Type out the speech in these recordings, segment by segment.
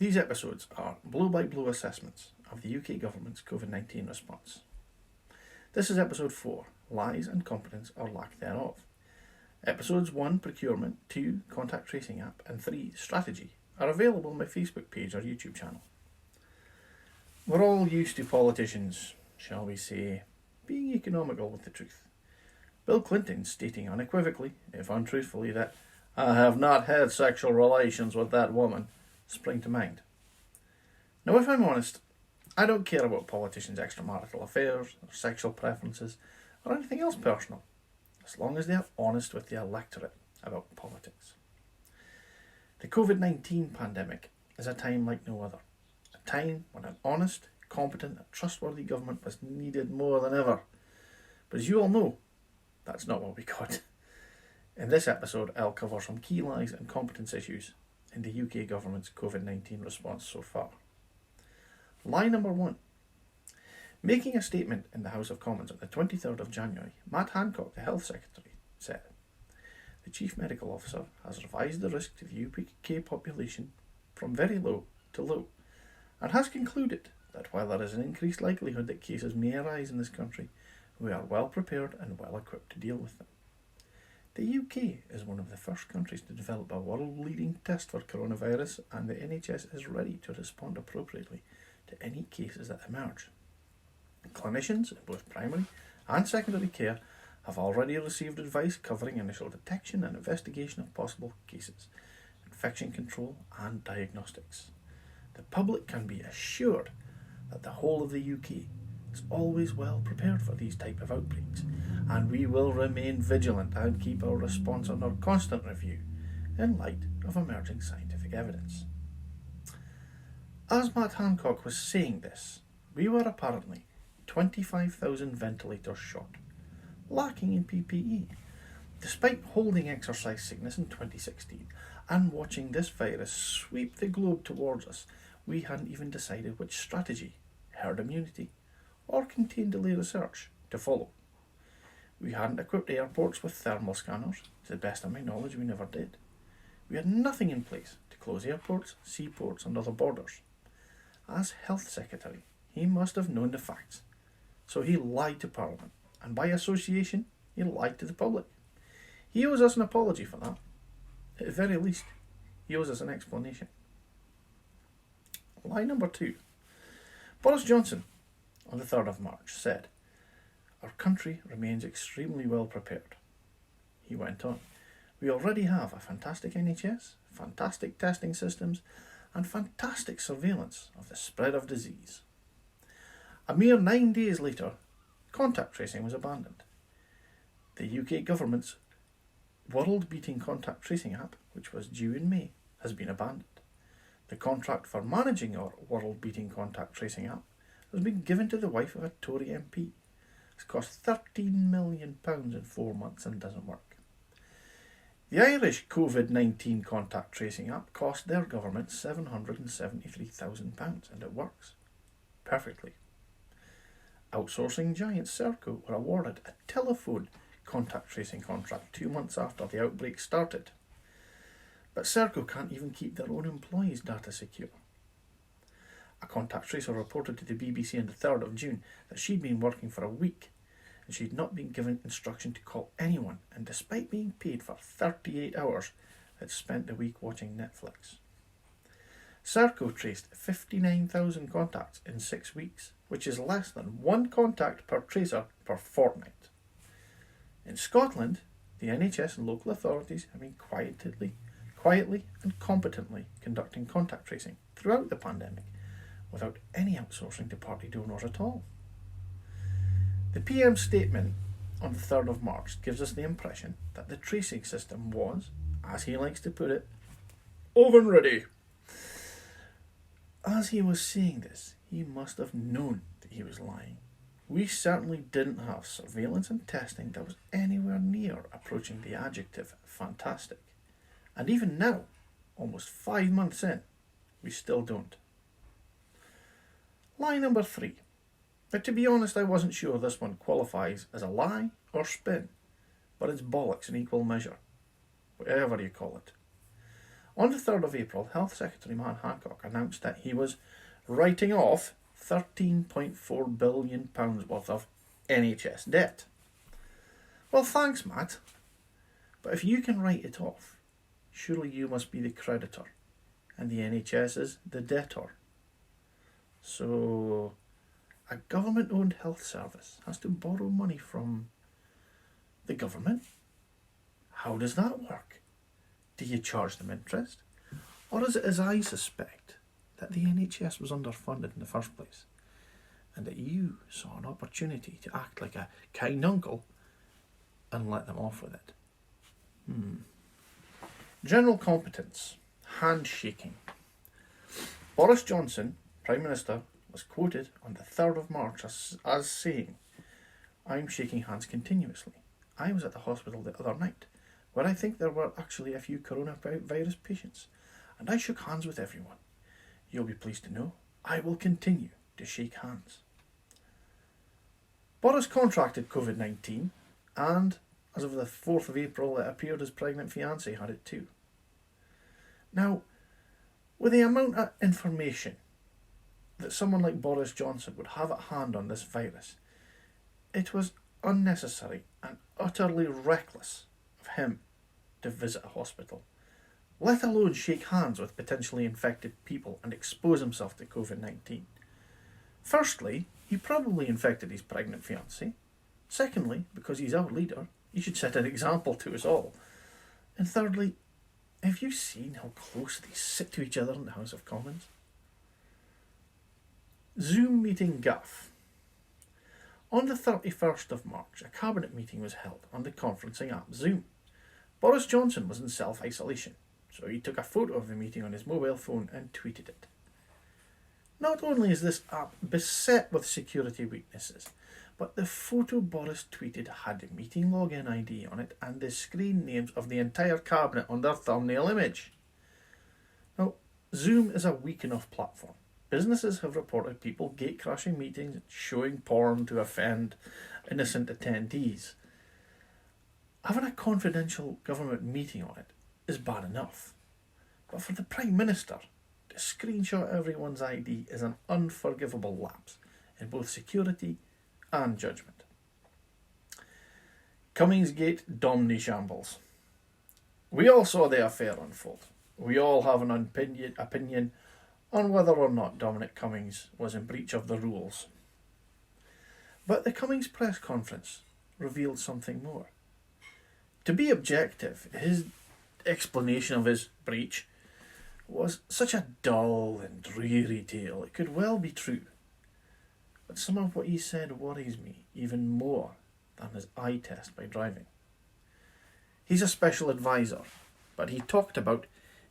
These episodes are blow-by-blow assessments of the UK government's Covid-19 response. This is episode 4, Lies and Incompetence or Lack Thereof. Episodes 1, Procurement, 2, Contact Tracing App, and 3, Strategy, are available on my Facebook page or YouTube channel. We're all used to politicians, shall we say, being economical with the truth. Bill Clinton stating unequivocally, if untruthfully, that "I have not had sexual relations with that woman," spring to mind. Now, if I'm honest, I don't care about politicians' extramarital affairs, or sexual preferences, or anything else personal, as long as they are honest with the electorate about politics. The Covid-19 pandemic is a time like no other, a time when an honest, competent and trustworthy government was needed more than ever. But as you all know, that's not what we got. In this episode, I'll cover some key lies and competence issues in the UK government's Covid-19 response so far. Lie number 1. Making a statement in the House of Commons on the 23rd of January, Matt Hancock, the Health Secretary, said, "The Chief Medical Officer has revised the risk to the UK population from very low to low, and has concluded that while there is an increased likelihood that cases may arise in this country, we are well prepared and well equipped to deal with them." The UK is one of the first countries to develop a world-leading test for coronavirus, and the NHS is ready to respond appropriately to any cases that emerge. Clinicians in both primary and secondary care have already received advice covering initial detection and investigation of possible cases, infection control and diagnostics. The public can be assured that the whole of the UK is always well prepared for these type of outbreaks, and we will remain vigilant and keep our response under constant review in light of emerging scientific evidence. As Matt Hancock was saying this, we were apparently 25,000 ventilators short, lacking in PPE. Despite holding exercise sickness in 2016 and watching this virus sweep the globe towards us, we hadn't even decided which strategy, herd immunity or contained delay research, to follow. We hadn't equipped airports with thermal scanners. To the best of my knowledge, we never did. We had nothing in place to close airports, seaports and other borders. As Health Secretary, he must have known the facts. So he lied to Parliament, and by association, he lied to the public. He owes us an apology for that. At the very least, he owes us an explanation. Lie number 2. Boris Johnson, on the 3rd of March, said, "Our country remains extremely well prepared." He went on, "We already have a fantastic NHS, fantastic testing systems, and fantastic surveillance of the spread of disease." A mere 9 days later, contact tracing was abandoned. The UK government's world-beating contact tracing app, which was due in May, has been abandoned. The contract for managing our world-beating contact tracing app has been given to the wife of a Tory MP. It's cost £13 million in 4 months and doesn't work. The Irish Covid-19 contact tracing app cost their government £773,000 and it works perfectly. Outsourcing giant Serco were awarded a telephone contact tracing contract 2 months after the outbreak started. But Serco can't even keep their own employees' data secure. A contact tracer reported to the BBC on the 3rd of June that she'd been working for a week and she'd not been given instruction to call anyone, and despite being paid for 38 hours, had spent the week watching Netflix. Serco traced 59,000 contacts in 6 weeks, which is less than 1 contact per tracer per fortnight. In Scotland, the NHS and local authorities have been quietly and competently conducting contact tracing throughout the pandemic, without any outsourcing to party donors at all. The PM's statement on the 3rd of March gives us the impression that the tracing system was, as he likes to put it, oven ready. As he was saying this, he must have known that he was lying. We certainly didn't have surveillance and testing that was anywhere near approaching the adjective fantastic. And even now, almost 5 months in, we still don't. Lie number 3. Now, to be honest, I wasn't sure this one qualifies as a lie or spin, but it's bollocks in equal measure, whatever you call it. On the 3rd of April, Health Secretary Matt Hancock announced that he was writing off £13.4 billion worth of NHS debt. Well, thanks, Matt. But if you can write it off, surely you must be the creditor and the NHS is the debtor. So, a government-owned health service has to borrow money from the government? How does that work? Do you charge them interest? Or is it, as I suspect, that the NHS was underfunded in the first place and that you saw an opportunity to act like a kind uncle and let them off with it? General competence. Handshaking. Boris Johnson, Prime Minister, was quoted on the 3rd of March as saying, "I'm shaking hands continuously. I was at the hospital the other night, where I think there were actually a few coronavirus patients, and I shook hands with everyone. You'll be pleased to know I will continue to shake hands." Boris contracted Covid-19, and as of the 4th of April, it appeared his pregnant fiancée had it too. Now, with the amount of information that someone like Boris Johnson would have at hand on this virus, it was unnecessary and utterly reckless of him to visit a hospital, let alone shake hands with potentially infected people and expose himself to Covid-19. Firstly, he probably infected his pregnant fiancée. Secondly, because he's our leader, he should set an example to us all. And thirdly, have you seen how close they sit to each other in the House of Commons? Zoom meeting Gaff. On the 31st of March, a cabinet meeting was held on the conferencing app Zoom. Boris Johnson was in self-isolation, so he took a photo of the meeting on his mobile phone and tweeted it. Not only is this app beset with security weaknesses, but the photo Boris tweeted had the meeting login ID on it and the screen names of the entire cabinet on their thumbnail image. Now, Zoom is a weak enough platform. Businesses have reported people gate-crashing meetings and showing porn to offend innocent attendees. Having a confidential government meeting on it is bad enough. But for the Prime Minister to screenshot everyone's ID is an unforgivable lapse in both security and judgment. Cummingsgate Domini Shambles. We all saw the affair unfold. We all have an opinion on whether or not Dominic Cummings was in breach of the rules. But the Cummings press conference revealed something more. To be objective, his explanation of his breach was such a dull and dreary tale. It could well be true. But some of what he said worries me even more than his eye test by driving. He's a special advisor, but he talked about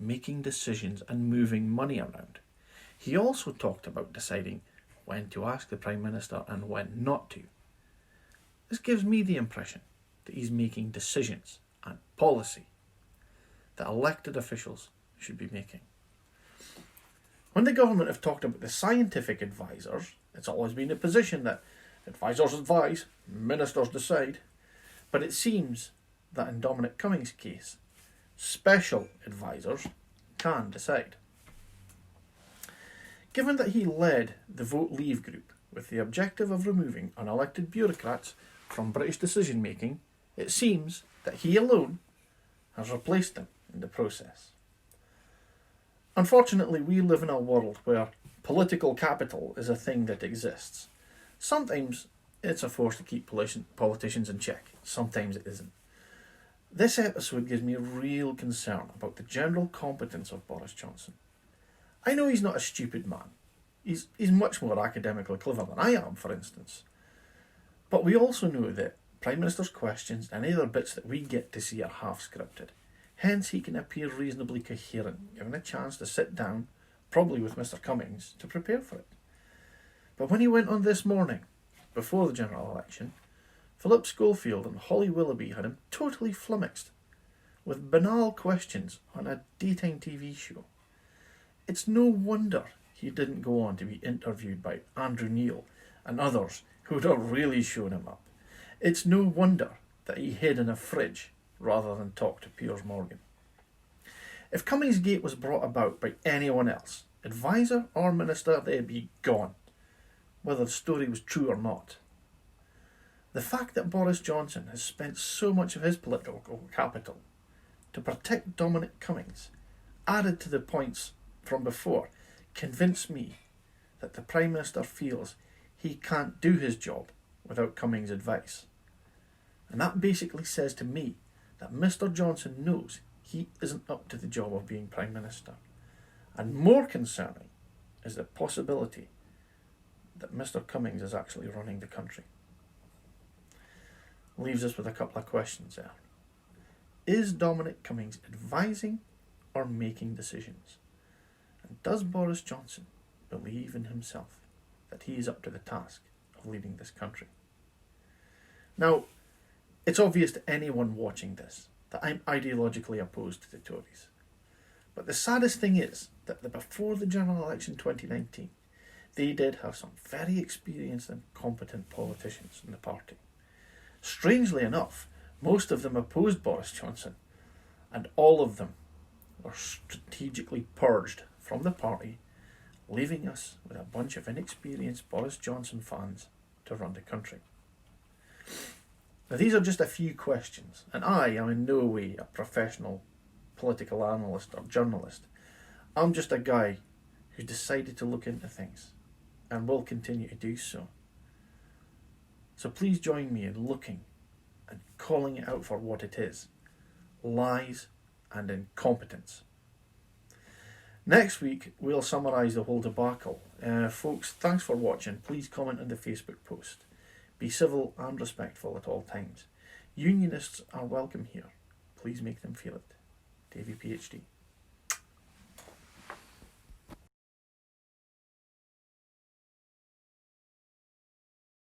making decisions and moving money around. He also talked about deciding when to ask the Prime Minister and when not to. This gives me the impression that he's making decisions and policy that elected officials should be making. When the government have talked about the scientific advisors, it's always been a position that advisors advise, ministers decide, but it seems that in Dominic Cummings' case, special advisors can decide. Given that he led the Vote Leave group with the objective of removing unelected bureaucrats from British decision making, it seems that he alone has replaced them in the process. Unfortunately, we live in a world where political capital is a thing that exists. Sometimes it's a force to keep politicians in check, sometimes it isn't. This episode gives me a real concern about the general competence of Boris Johnson. I know he's not a stupid man. He's much more academically clever than I am, for instance. But we also know that Prime Minister's questions and other bits that we get to see are half scripted. Hence, he can appear reasonably coherent, given a chance to sit down, probably with Mr. Cummings, to prepare for it. But when he went on this morning, before the general election, Philip Schofield and Holly Willoughby had him totally flummoxed, with banal questions on a daytime TV show. It's no wonder he didn't go on to be interviewed by Andrew Neil and others who would have really shown him up. It's no wonder that he hid in a fridge rather than talk to Piers Morgan. If Cummingsgate was brought about by anyone else, advisor or minister, they'd be gone, whether the story was true or not. The fact that Boris Johnson has spent so much of his political capital to protect Dominic Cummings, added to the points from before, convince me that the Prime Minister feels he can't do his job without Cummings' advice. And that basically says to me that Mr. Johnson knows he isn't up to the job of being Prime Minister. And more concerning is the possibility that Mr. Cummings is actually running the country. Leaves us with a couple of questions there. Is Dominic Cummings advising or making decisions? And does Boris Johnson believe in himself that he is up to the task of leading this country? Now, it's obvious to anyone watching this that I'm ideologically opposed to the Tories. But the saddest thing is that before the general election 2019, they did have some very experienced and competent politicians in the party. Strangely enough, most of them opposed Boris Johnson, and all of them were strategically purged from the party, leaving us with a bunch of inexperienced Boris Johnson fans to run the country. Now, these are just a few questions, and I am in no way a professional political analyst or journalist. I'm just a guy who decided to look into things and will continue to do so. So please join me in looking and calling it out for what it is: lies and incompetence. Next week, we'll summarise the whole debacle. Folks, thanks for watching. Please comment on the Facebook post. Be civil and respectful at all times. Unionists are welcome here. Please make them feel it. DaviePHD.